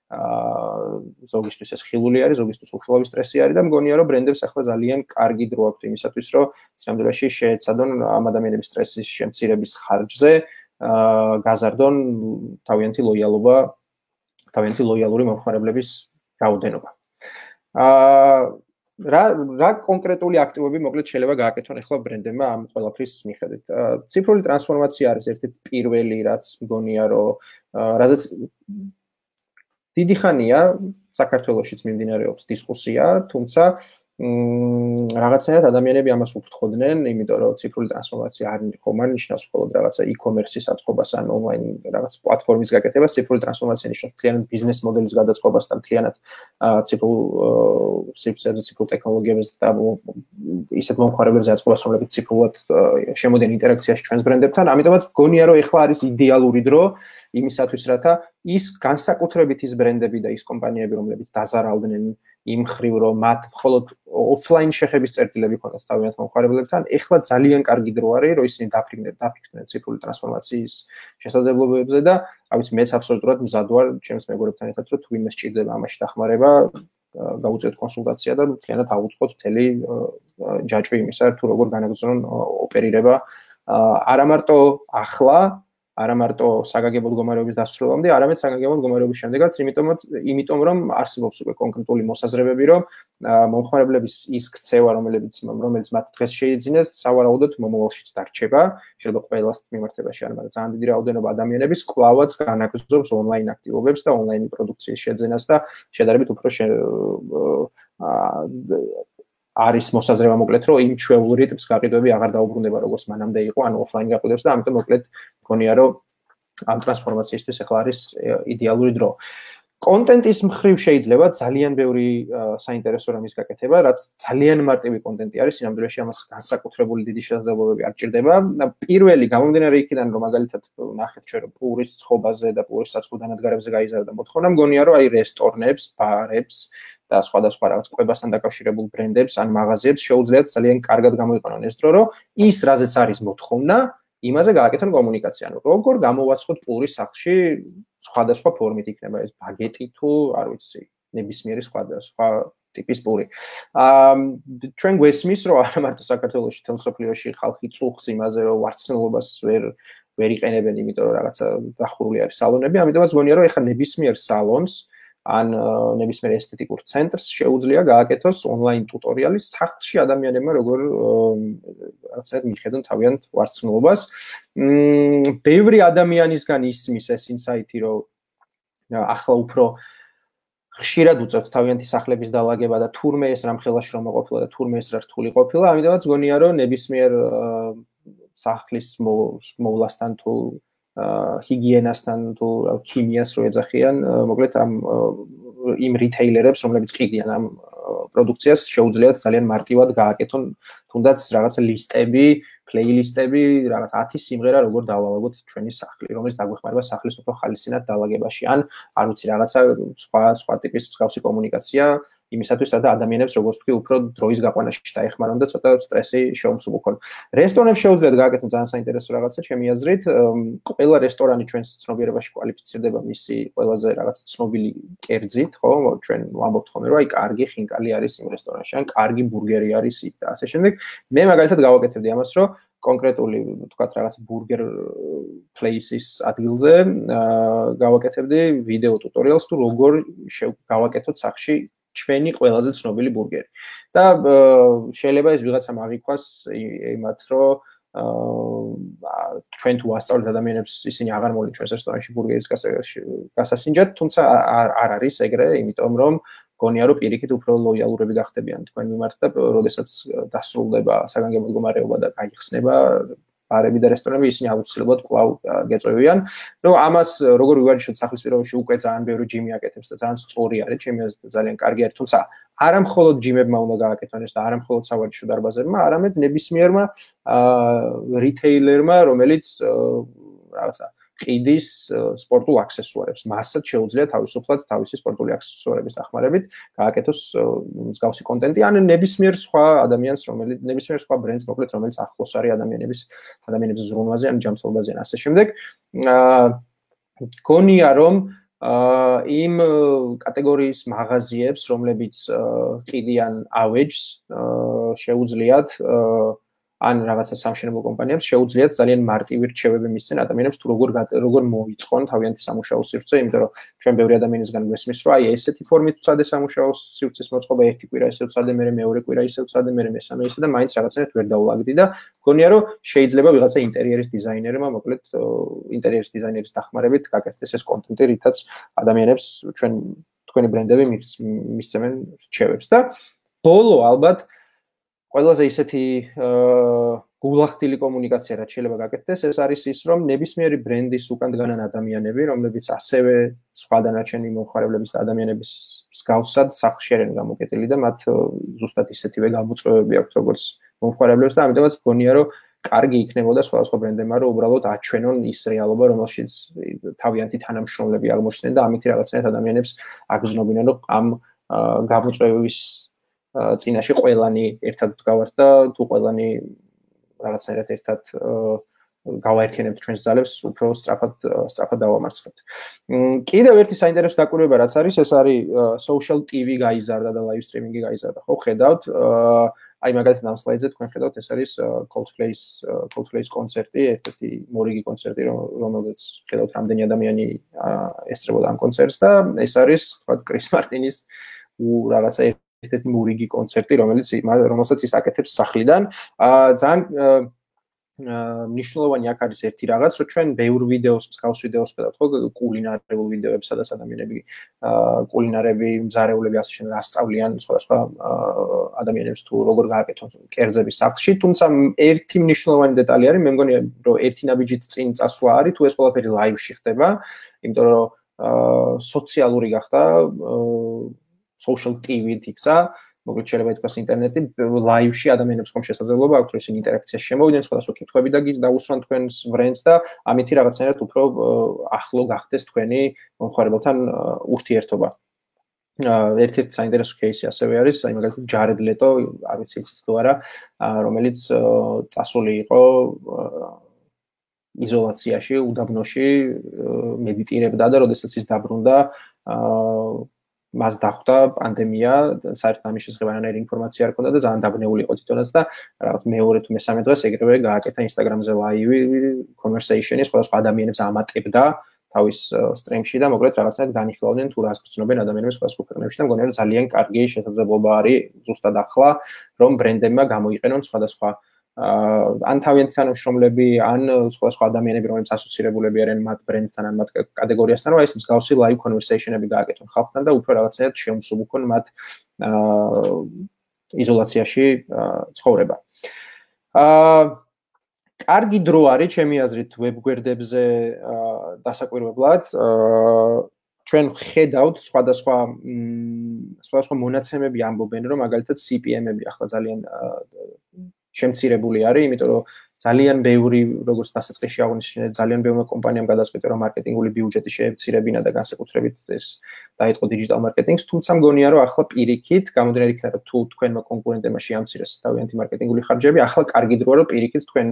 ზოგისთვის ეს ხილული არის, ზოგისთვის უხილავი სტრესი არის და მგონია რომ ბრენდებს ახლა ძალიან კარგი დრო აქვთ იმისათვის რომ სამდროში შეეცადონ ამ ადამიანების სტრესის შემცირების ხარჯზე გაზარდონ თავიანთი ლოიალური მომხმარებლების რაოდენობა. რა კონკრეტული აქტივობები მოკლედ შეიძლება გააკეთონ ახლა ბრენდებმა ამ ყველაფრის მიხედვით. ციფრული ტრანსფორმაცია არის ერთ-ერთი პირველი რაც მგონია რომ რაზეც დიდი ხანია საქართველოშიც მიმდინარეობს დისკუსია, თუმცა რაღაცნაირად ადამიანები ამას უფრთხოდნენ, იმიტომ რომ ციფრული ტრანსფორმაცია არ ნიშნავს მხოლოდ რაღაცა e-commerce-ის აწყობას ან ონლაინ რაღაც პლატფორმის გაკეთებას, ციფრული ტრანსფორმაცია ნიშნავს მთლიანად ბიზნეს მოდელის გადაწყობას და მთლიანად ციფრულ ტექნოლოგიებს და ისეთ მომხმარებლებზე აწყობას, რომლებიც ციფრულად შემოდიან ინტერაქციაში ჩვენს ბრენდებთან. ამიტომაც მგონია რომ ეხლა არის იდეალური დრო იმისათვის, რათა ის განსაკუთრებით ის ბრენდები და ის კომპანიები, რომლებიც დაზარალდნენ იმ ხრივ რომ მათ მხოლოდ ოფლაინ შეხების წერტილები ქონდათ თავიანთ მომხმარებლებთან, ეხლა ძალიან კარგი დრო არის, რომ ისინი დაფიქრდნენ ციფრული ტრანსფორმაციის შესაძლებლობებზე და ავიც მეც აბსოლუტურად მზად ვარ ჩემს მეგობრებთან ერთად, რომ თუ იმას სჭირდება ამაში დახმარება, გავუწევთ კონსულტაცია და მთლიანად ავუწყოთ მთელი ჯაჭვი იმისა, თუ როგორ განაგრძელონ ოპერირება არა მარტო ახლა არა მარტო საგანგებო მდგომარეობის დასრულებამდე, არამედ საგანგებო მდგომარეობის შემდეგაც, იმიტომ რომ არსებობს უკვე კონკრეტული მოსაზრებები, რომ მომხმარებლების ის ქცევა, რომელიც მათ დღეს შეიძინეს, სავარაუდოდ მომავალშიც დარჩება, შეიძლება ყველას მიმართებაში არ, მაგრამ ძალიან დიდი რაოდენობა ადამიანების კვლავაც განაგრძობს ონლაინ აქტივობებს და ონლაინ პროდუქციის შეძენას და შედარებით უფრო არის მოსაზრება მოკლედ, რომ იმ ჩვეულ რიტმს გაყიდვები აღარ დაუბრუნდება, როგორც მანამდე იყო, ანუ ოფლაინ გაყიდვებს და ამიტომ მოკლედ მგონია, რომ ამ ტრანსფორმაციისთვის ახლა არის იდეალური დრო. კონტენტის მხრივ შეიძლება ძალიან ბევრი საინტერესო რამის გაკეთება, რაც ძალიან მარტივი კონტენტი არის, სინამდვილეში ამას განსაკუთრებული დიდი შესაძლებლობები არ ჭირდება. პირველი გამომდინარე იქიდან, რომ მაგალითად ნახეთ ჩვენ რომ პურის ცხობაზე და პურის საწყო დანადგარებზე გაიზარდა მოთხოვნა, მგონია, რომ აი რესტორნებს, ბარებს და სხვადასხვა რაღაც კვებასთან დაკავშირებულ ბრენდებს ან მაღაზიებს შეუძლიათ ძალიან კარგად გამოიყენონ ეს დრო, რომ ის რაზეც არის მოთხოვნა, იმაზე გააკეთონ კომუნიკაცია. ანუ როგორ გამოვაცხოთ პურის სახლში სხვადასხვა ფორმით იქნება ეს ბაგეტი თუ არ ვიცი, ნებისმიერი სხვადასხვა ტიპის პური. ჩვენ გვესმის, რომ არა მარტო საქართველოში, თელ მსოფლიოში ხალხი წუხს იმაზე, რომ ვარცხნილობას ვერ იყენებენ, იმიტომ რომ რაღაცა დახურული არის სალონები, ამიტომაც გონია, რომ ეხლა ნებისმიერ სალონს ან ნებისმიერ ესთეტიკურ ცენტრს შეუძლია გააკეთოს ონლაინ ტუტორიალი სახლში ადამიანებმა როგორ რაღაცნაირად მიხედონ თავიანთ ვარცხნილობას. ბევრი ადამიანისგან ისმის ეს ინსაიტი, რომ ახლა უფრო ხშირად უწევთ თავიანთი სახლების დალაგება და თურმე ეს რამხელა შრომა ყოფილა და თურმე ეს რა რთული ყოფილა, ამიტომაც გონია, რომ ნებისმიერ სახლის მოვლასთან თუ ჰიგიენასთან თუ ქიმიას რო ეძახიან, მოკლედ იმ რიტეილერებს, რომლებიც ყიდიან ამ პროდუქციას შეუძლიათ ძალიან მარტივად გააკეთონ თუნდაც რაღაც ლისტები, პლეილისტები, რაღაც 10 სიმღერა როგორ დავალაგოთ ჩვენი სახლი, რომელიც დაგვეხმარება სახლის უფრო ხალისინად დაალაგებაში, ან არ ვიცი რაღაცა სხვა ტიპის მსგავსი კომუნიკაცია იმისათვის, რათა ადამიანებს როგორც თქვი, უფრო დროის გაყვანაში დაეხმარონ და ცოტა სტრესი შეუმსუბუქონ. რესტორნებს შეუძლიათ გააკეთონ ძალიან საინტერესო რაღაცა, ჩემი აზრით, ყველა რესტორანი ჩვენს ცნობიერებაში კვალიფიცირდება მისი ყველაზე რაღაცა ცნობილი კერძით, ხო? ჩვენ ვამბობთ ხოლმე, რომ აი კარგი ხინკალი არის იმ რესტორანში, ან კარგი ბურგერი არის იქ და ასე შემდეგ. მე მაგალითად გავაკეთებდი ამას, რომ კონკრეტული, თქვათ, რაღაც ბურგერ place-ის ადგილზე გავაკეთებდი ვიდეო ტუტორიალს თუ როგორ გავაკეთოთ სახლში ჩვენი ყველაზე ცნობილი ბურგერი. და შეიძლება ეს ვიღაცამ აღიქვას იმათ, რომ ჩვენ თუ ვასწავლეთ ადამიანებს ისინი აღარ მოვიდნენ ჩვენს რესტორანში ბურგერის გასასინჯად, თუმცა არ არის ეგრე, იმიტომ რომ გონია რომ პირიქით უფრო ლოიალურები გახდებიან თქვენ მიმართ და როდესაც დასრულდება საგანგებო მდგომარეობა და გაიხსნება ბარები და რესტორნები ისინი აუცილებლად კვლავ გეწევიან. რომ ამას როგორ ვივარჯიშოთ სახლის პირობებში უკვე ძალიან ბევრი ჯიმი აკეთებს და ძალიან სწორი არის, ჩემი აზრით ძალიან კარგი არის, თუმცა არა მხოლოდ ჯიმებმა უნდა გააკეთონ ეს და არა მხოლოდ სავარჯიშო დარბაზებმა, არამედ ნებისმიერმა რიტეილერმა, რომელიც რაღაცა ყიდის სპორტულ აქსესუარებს. მასაც შეუძლია თავისუფლად თავისი სპორტული აქსესუარების დახმარებით გააკეთოს მსგავსი კონტენტი, ან ნებისმიერ სხვა ადამიანს, ნებისმიერ სხვა ბრენდს, მოკლედ, რომელიც ახლოს არის ადამიანების ზრუნვაზე, ან ჯანმრთელობაზე, ან ასე შემდეგ. გონია რომ იმ კატეგორიის მაღაზიებს, რომლებიც ყიდიან ავეჯს, შეუძლიათ ან რაღაცა სამშენებლო კომპანიებს შეუძლიათ ძალიან მარტივი რჩევები მისცენ ადამიანებს თუ როგორ მოიწყონ თავიანთი სამუშაო სივრცე, იმიტომ რომ ჩვენ ბევრი ადამიანისგან გვესმის, რომ აი ესეთი ფორმით ვცადე სამუშაო სივრცის მოწყობა, ერთი კვირა ისე ვცადე, მერე მეორე კვირა ისე ვცადე, მერე მესამე ისე და მაინც რაღაცნაირად ვერ დაულაგდი და გონია რომ შეიძლება ვიღაცა ინტერიერის დიზაინერმა, მოკლედ ინტერიერის დიზაინერის დახმარებით გაკეთდეს ეს კონტენტი, რითაც ადამიანებს თქვენი ბრენდები მისცემენ რჩევებს და ბოლო ალბათ ყველაზე ისეთი გულახდილი კომუნიკაცია რაც შეიძლება გაკეთდეს, ეს არის ის, რომ ნებისმიერი ბრენდის უკან დგანან ადამიანები, რომლებიც ასევე სხვა დანარჩენი მომხმარებლების და ადამიანების მსგავსად სახლში არიან გამოკეტილი და მათ ზუსტად ისეთივე გამოწვევები აქვთ, როგორც მომხმარებლებს და ამიტომაც გონია, რომ კარგი იქნებოდა სხვადასხვა ბრენდებმა, რომ უბრალოდ აჩვენონ ის რეალობა, რომელშიც თავიანთი თანამშრომლები აღმოჩნდნენ და ამით რაღაცნაირად ადამიანებს აგზნობინონ, რომ ამ გამოწვევის წინაშე ყველანი ერთად ვდგავართ და თუ ყველანი რაღაცნაირად ერთად გავაერთიანებთ ჩვენს ძალებს, უფრო სწრაფად დავამარცხებთ. კიდევ ერთი საინტერესო დაკვირვება რაც არის, ეს არის social TV გაიზარდა და live streaming-ი გაიზარდა. ხო, ხედავთ, აი მაგალითად ამ სლაიდზე თქვენ ხედავთ, ეს არის Coldplay-ის კონცერტი, ერთ-ერთი მორიგი კონცერტი, რომელზეც ხედავთ რამდენი ადამიანი ესწრებოდა ამ კონცერტს და ეს არის, თქვათ, კრის მარტინის რაღაცა ერთ-ერთი მურიგი კონცერტი, რომელსაც ის აკეთებს სახლიდან. ძალიან მნიშვნელოვანი აქ არის ერთი რაღაც, რომ ჩვენ ბევრ ვიდეოს, მსგავს ვიდეოს ხედავთ, ხო, კულინარიულ ვიდეოებს, სადაც ადამიანები კულინარები, მზარეულები ასე შემდეგ ასწავლიან სხვადასხვა ადამიანებს თუ როგორ გააკეთონ კერძები სახლში, თუმცა ერთი მნიშვნელოვანი დეტალი არის, მე მგონია, რომ ერთი ნაბიჯით წინ წასვლა არის, თუ ეს ყველაფერი ლაივში ხდება, იმიტომ რომ სოციალური გახდა social TV-ით იქცა, მოკლედ შეიძლება ითქვას ინტერნეტი, ლაივში ადამიანებს ხომ შესაძლებლობა აქვთ, რომ ისინი ინტერაქციაში შემოვიდნენ, სხვადასხვა კითხვები დაუსვან თქვენს ბრენდს და ამითი რაღაცნაირად უფრო ახლო გახდეს თქვენი მომხმარებელთან ურთიერთობა. ერთ-ერთი საინტერესო кейსი ასევე არის, აი მაგალითად ჯარედ ლეტო, არ ვიცი იცით თუ არა, რომელიც წასული იყო იზოლაციაში, უდაბნოში, მედიტირებდა და როდესაც ის დაბრუნდა, მას დახვდა პანდემია, საერთოდ ამის შესახებ არანაირი ინფორმაცია არ ჰქონდა და ძალიან დაბნეული იყო თვითონაც და რაღაც მეორე თუ მესამე დღეს ეგრევე გააკეთა Instagram-ზე ლაივი conversation-ი, სხვადასხვა ადამიანებს ამატებდა თავის სტრიმში და მოკლედ რაღაცნაირად განიხილავდნენ თუ რას გრძნობენ ადამიანები სხვადასხვა ქვეყნებში და მგონია რომ ძალიან კარგი შესაძლებლობა არის ზუსტად ახლა, რომ ბრენდებმა გამოიყენონ სხვადასხვა ან თავიანთი თანამშრომლები, ან სხვადასხვა ადამიანები, რომლებიც ასოცირებულები არიან მათ ბრენდთან, ან მათ კატეგორიასთან, რომ ეს მსგავსი live conversation-ები გააკეთონ ხალხთან და უფრო რაღაცნაირად შეუმსუბუქონ მათ იზოლაციაში ცხოვრება. კარგი დრო არის, ჩემი აზრით, ვებ გვერდებზე დასაკვირვებლად. ჩვენ ხედავთ სხვადასხვა მონაცემები ამბობენ, რომ მაგალითად CPM-ები ახლა ძალიან შემცირებული არის, იმიტომ რომ ძალიან ბევრი, როგორც დასაწყისში აღნიშნეთ, ძალიან ბევრი კომპანიამ გადაწყვიტა, რომ მარკეტინგული ბიუჯეტი შეევცირებინა და განსაკუთრებით ეს დაიწყო დიჯიტალ მარკეტინგს, თუმცა მგონია, რომ ახლა პირიქით, გამომდინარე იქიდან, რომ თუ თქვენმა კონკურენტებმა შეამცირეს თავიანთი მარკეტინგული ხარჯები, ახლა კარგი დროა, რომ პირიქით თქვენ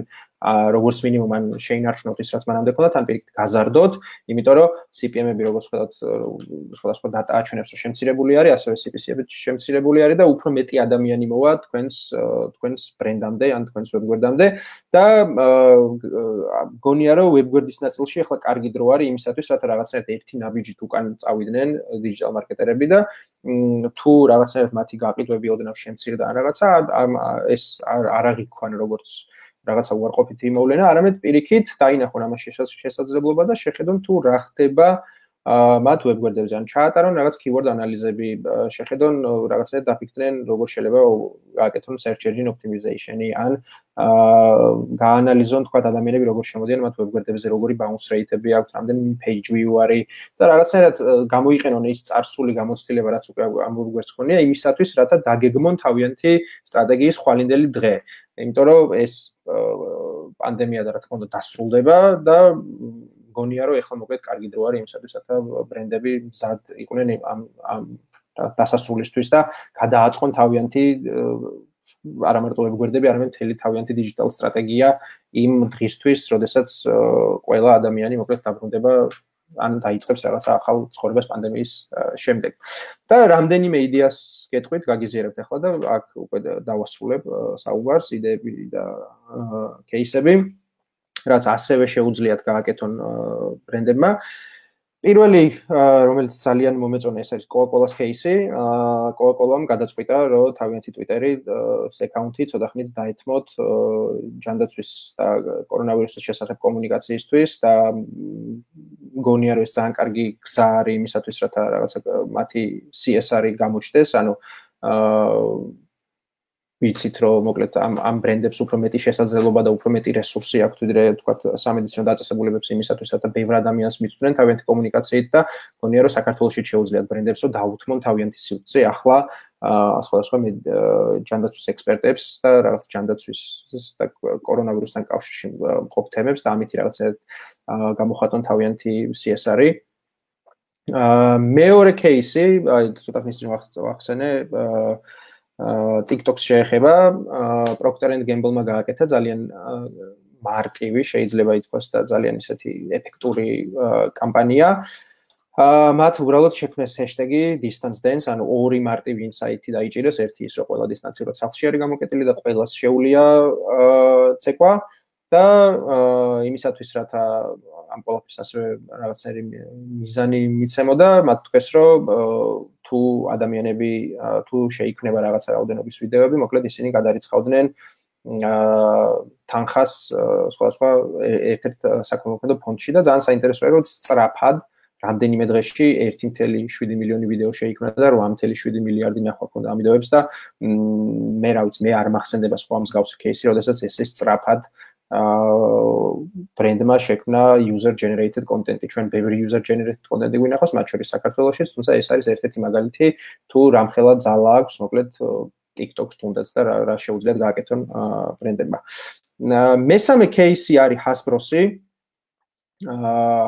როგორც მინიმუმ ან შეინარჩუნოთ ის, რაც მანამდე ჰქონდათ, ან პირიქით გაზარდოთ, იმიტომ რომ CPM-ები როგორც ხედავთ, სხვადასხვა დატა აჩვენებს, რომ შემცირებული არის, ასევე CPC-ები შემცირებული არის და უფრო მეტი ადამიანი მოვა თქვენს ბრენდამდე ან თქვენს ვებგვერდამდე და გონია რომ ვებგვერდის ნაწილში ახლა კარგი დრო არის იმისათვის, რათა რაღაცნაირად ერთი ნაბიჯით უკან წავიდნენ დიჯიტალ მარკეტერები და თუ რაღაცნაირად მათი გაყიდვები ოდნავ შემცირდა ან რაღაცა ეს არ აღიქვან როგორც რაღაცა უარყოფითი მოვლენა, არამედ პირიქით დაინახონ ამაში შესაძლებლობა და შეხედონ თუ რა ხდება მათ ვებგვერდებზე, ან ჩაატარონ რაღაც keyword ანალიზები, შეხედონ რაღაცნაირად დაფიქრდნენ, როგორ შეიძლება გააკეთონ search engine optimization-ი, ან გაანალიზონ თქვა ადამიანები როგორ შემოდიან მათ ვებგვერდებზე, როგორი bounce rate-ები აქვთ, რამდენი page view არის და რაღაცნაირად გამოიყენონ ის წარსული გამოცდილება, რაც უკვე ამ ვებგვერდს ქონია, იმისათვის, რათა დაგეგმონ თავიანთი სტრატეგიის ხვალინდელი დღე. იმიტომ რომ ეს პანდემია და რა თქმა უნდა დასრულდება და გონია რომ ეხლა მოკლედ კარგი დრო არის იმისათვის, რათა ბრენდები მზად იყვნენ ამ დასასრულისთვის და გადააწყონ თავიანთი არა მარტო ვებგვერდები, არამედ მთელი თავიანთი დიჯიტალ სტრატეგია იმ დღისთვის, როდესაც ყველა ადამიანი მოკლედ დაბრუნდება ან დაიწყებს რაღაცა ახალ ცხოვრებას პანდემიის შემდეგ. და რამდენიმე იდეას გეტყვით, გაგიზიარებთ ახლა და აქ უკვე დავასრულებ საუბარს, იდეები და кейსები, რაც ასევე შეუძლიათ გააკეთონ ბრენდებმა. პირველი, რომელიც ძალიან მომეწონა, ეს არის Coca-Cola-ს кейსი. Coca-Cola-მ გადაწყვიტა, რომ თავიანთი Twitter-ის აკაუნთი ცოტა ხნით დაეთმოთ ჯანდაცვის და კორონავირუსის შესახებ კომუნიკაციისთვის და მგონია, რომ ეს ძალიან კარგი გზა არის იმისათვის, რათა რაღაცა მათი CSR-ი გამოჩნდეს, ანუ ვიცით რომ მოკლედ ამ ბრენდებს უფრო მეტი შესაძლებლობა და უფრო მეტი რესურსი აქვთ ვიდრე თქვათ სამედიცინო დაწესებულებებს იმისათვის რათა ბევრ ადამიანს მიწვდნენ თავიანთი კომუნიკაციით და მგონია რომ საქართველოში შეუძლიათ ბრენდებს რომ დაუთმონ თავიანთი სივრცე ახლა სხვადასხვა ჯანდაცვის ექსპერტებს და რაღაც ჯანდაცვის და კორონავირუსთან კავშირში მყოფ თემებს და ამით რაღაცა გამოხატონ თავიანთი CSR-ი. მეორე кейსი, აი ცოტა ხნის წინ ვახსენე TikTok-ს შეეხება, Procter & Gamble-მა გააკეთა ძალიან მარტივი, შეიძლება ითქვას და ძალიან ისეთი ეფექტური კამპანია. მათ უბრალოდ შექმნეს ჰეშტეგი distance dance, ანუ ორი მარტივი ინსაიტი დაიჭირეს, ერთი ის რომ ყველა დისტანციურად სახლში არის გამოკეტილი და ყველას შეუძლია ცეკვა და იმისათვის რათა ამ ყველაფერს ასევე რაღაცნაირი მიზანი მიცემოდა, მათ თქვეს რომ თუ ადამიანები თუ შეიქმნება რაღაცა რაოდენობის ვიდეოები, მოკლედ ისინი გადარიცხავდნენ თანხას სხვადასხვა ერთ-ერთ საქველმოქმედო ფონდში და ძალიან საინტერესოა რომ სწრაფად რამდენიმე დღეში 1.7 მილიონი ვიდეო შეიქმნა და 8.7 მილიარდი ნახვა ჰქონდა ამ ვიდეოებს და მე რა ვიცი, მე არ მახსენდება სხვა მსგავსი кейსი, როდესაც ეს სწრაფად ბრენდმა შექმნა user generated content-ი. ჩვენ ბევრი user generated content-ი გვინახავს, მათ შორის საქართველოშიც, თუმცა ეს არის ერთ-ერთი მაგალითი, თუ რამხელა ძალა აქვს, მოკლედ TikTok-ს თუნდაც და რა შეუძლიათ გააკეთონ ბრენდებმა. მესამე кейსი არის Hasbro-ი.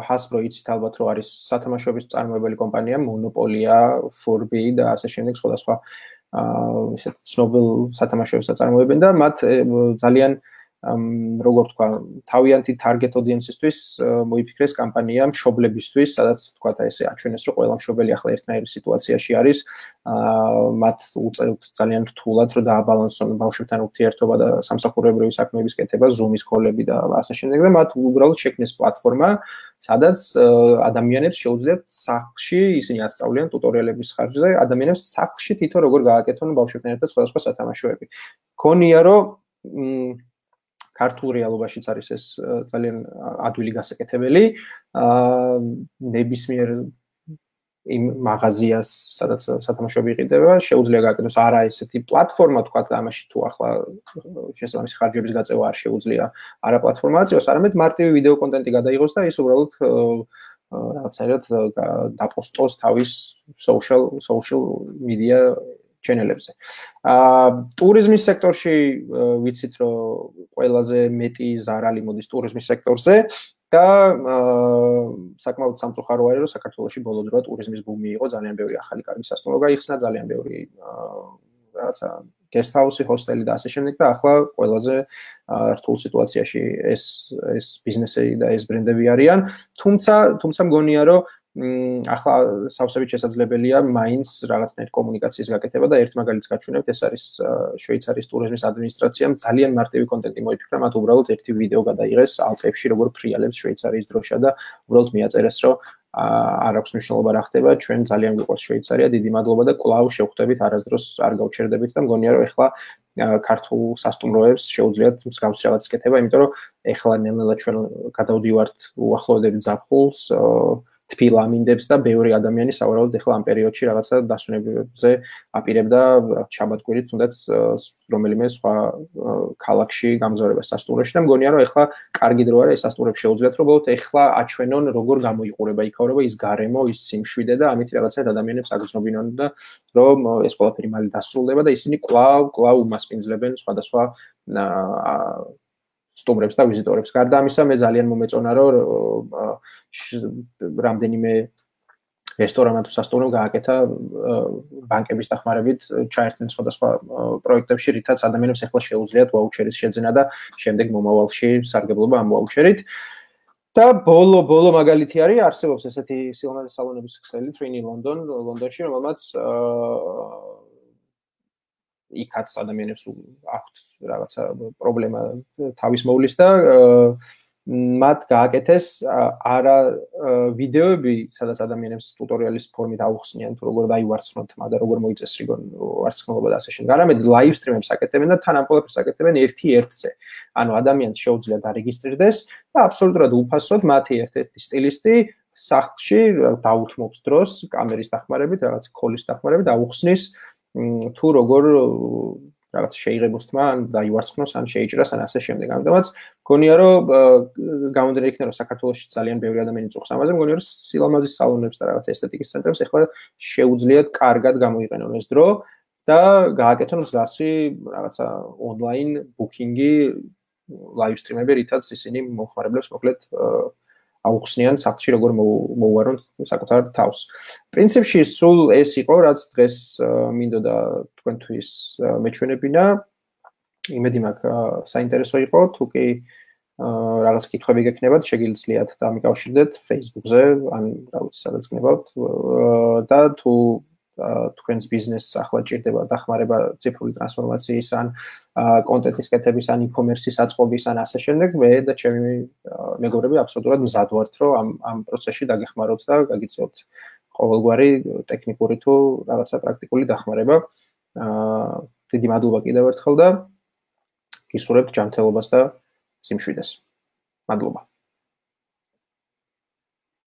Hasbro იცით ალბათ რომ არის სათამაშოების წარმოებელი კომპანია, მონოპოლია, Furby და ასე შემდეგ სხვადასხვა ისეთ ცნობილ სათამაშოებს აწარმოებენ და მათ ძალიან როგორ თქვა, თავიანთი target audience-ისთვის მოიფიქრეს კამპანია მშობლებისთვის, სადაც თქვა ესე აჩვენეს, რომ ყველა მშობელი ახლა ერთნაირი სიტუაციაში არის, მათ უწევთ ძალიან რთულად, რომ დააბალანსონ ბავშვებთან ურთიერთობა და სამსახურებრივი საქმეების კეთება, Zoom-ის კოლები და ასე შემდეგ და მათ უბრალოდ შექმნეს პლატფორმა, სადაც ადამიანებს შეუძლიათ სახლში, ისინი ასწავლიან ტუტორიალების ხარჯზე, ადამიანებს სახლში თითო როგორ გააკეთონ ბავშვებთან ერთად სხვადასხვა სათამაშოები. მგონია, რომ ქართულ რეალობაშიც არის ეს ძალიან ადვილი გასაკეთებელი. ნებისმიერ იმ მაღაზიას, სადაც სათამაშოები იყიდება, შეუძლია გააკეთოს არა ესეთი პლატფორმა, თქვა ამაში თუ ახლა შესაბამისი ხარჯების გაწევა არ შეუძლია არა პლატფორმა აწევოს, არამედ მარტივი ვიდეო კონტენტი გადაიღოს და ის უბრალოდ რაღაცნაირად დაპოსტოს თავის social media channel-ებზე. ტურიზმის სექტორში ვიცით, რომ ყველაზე მეტი ზარალი მოდის ტურიზმის სექტორზე და საკმაოდ სამწუხარო არის, რომ საქართველოში ბოლო დროა ტურიზმის ბუმი იყო, ძალიან ბევრი ახალი კარგი სასტუმრო გაიხსნა, ძალიან ბევრი რაღაცა guest house-ი, ჰოსტელი და ასე შემდეგ და ახლა ყველაზე რთულ სიტუაციაში ეს ბიზნესები და ეს ბრენდები არიან. თუმცა მგონია, რომ ახლა სავსებით შესაძლებელია მაინც რაღაცნაირ კომუნიკაციის გაკეთება და ერთ მაგალითს გაჩვენებთ, ეს არის შვეიცარიის ტურიზმის ადმინისტრაციამ ძალიან მარტივი კონტენტი მოიფიქრა, მათ უბრალოდ ერთი ვიდეო გადაიღეს ალპებში, როგორ ფრიალებს შვეიცარიის დროშა და უბრალოდ მიაწერეს, რომ არ აქვს მნიშვნელობა რა ხდება, ჩვენ ძალიან გვიყვარს შვეიცარია, დიდი მადლობა და კვლავ შევხვდებით, არასდროს არ გავჩერდებით და მგონია, რომ ეხლა ქართულ სასტუმროებს შეუძლიათ მსგავსი რაღაც კეთება, იმიტომ რომ ეხლა ნელ-ნელა ჩვენ გადავდივართ უახლოვდებით ზაფხულს, თბილ ამინდებს და ბევრი ადამიანი სავარაუდოდ ეხლა ამ პერიოდში რაღაცა დასვენებებზე აპირებდა შაბათ-კვირით თუნდაც რომელიმე სხვა ქალაქში გამგზავრებას სასტუმროში და მგონია რომ ეხლა კარგი დრო არის ეს სასტუმროებს შეუძლიათ რომ უბრალოდ ეხლა აჩვენონ როგორ გამოიყურება იქაურება ის გარემო ის სიმშვიდე და ამით რაღაცა ადამიანებს აგრძნობინონ და რომ ეს ყველაფერი მალე დასრულდება და ისინი კვლავ უმასპინძლებენ სხვადასხვა სტუმრებს და ვიზიტორებს. გარდა ამისა, მე ძალიან მომეწონა, რომ რამდენიმე რესტორანად თუ სასტუმრომ გააკეთა ბანკების დახმარებით ჩაერთნენ სხვადასხვა პროექტებში, რითაც ადამიანებს ახლა შეუძლიათ ვაუჩერის შეძენა და შემდეგ მომავალში სარგებლობა ამ ვაუჩერით. და ბოლო მაგალითი არის, არსებობს ესეთი სილამაზის სალონების ქსელი Trini ლონდონში, რომელმაც იქაც ადამიანებს აქვთ რაღაცა პრობლემა თავის მოვლის და მათ გააკეთეს არა ვიდეოები, სადაც ადამიანებს ტუტორიალის ფორმით აუხსნიან თუ როგორ დაივარცხნოთ, მაგრამ როგორ მოიწესრიგონ ვარცხნილობა და ასე შემდეგ. არამედ ლაივ სტრიმებს აკეთებენ და თან ამ ყველაფერს აკეთებენ ერთი-ერთზე. ანუ ადამიანს შეუძლია დარეგისტრირდეს და აბსოლუტურად უფასოდ მათი ერთ-ერთი სტილისტი სახლში დაუთმობს დროს კამერის დახმარებით, რაღაც ქოლის დახმარებით აუხსნის თუ როგორ რაღაც შეიღებოს თმა ან დაივარცხნოს ან შეიჭრას ან ასე შემდეგ. ამიტომაც მგონია რომ გამოდირი იქნება რომ საქართველოში ძალიან ბევრი ადამიანი წუხს ამაზე, მგონია რომ სილამაზის სალონებს და რაღაც ესთეტიკის ცენტრებს ახლა შეუძლიათ კარგად გამოიყენონ ეს დრო და გააკეთონ მსგავსი რაღაცა ონლაინ ბუკინგი, ლაივ სტრიმები, რითაც ისინი მომხმარებლებს მოკლედ აუხსნიან სახლში როგორ მოუვარონ საკუთარ თავს. პრინციპში სულ ეს იყო, რაც დღეს მინდოდა თქვენთვის მეჩვენებინა. იმედი მაქვს საინტერესო იყო, თუ კი რაღაც კითხვები გექნებათ, შეგიძლიათ დამიკავშირდეთ Facebook-ზე, ან რა ვიცი, სადაც გნებავთ და თუ თქვენს ბიზნესს ახლა ჭირდება დახმარება ციფრული ტრანსფორმაციის ან კონტენტის კეთების ან e-commerce-ის აწყობის ან ასე შემდეგ, მე და ჩემი მეგობრები აბსოლუტურად მზად ვართ, რომ ამ პროცესში დაგეხმაროთ და გაგიწევთ ყოველგვარი ტექნიკური თუ რაღაცა პრაქტიკული დახმარება. დიდი მადლობა კიდევ ერთხელ და გისურვებთ ჯანმრთელობას და სიმშვიდეს. მადლობა.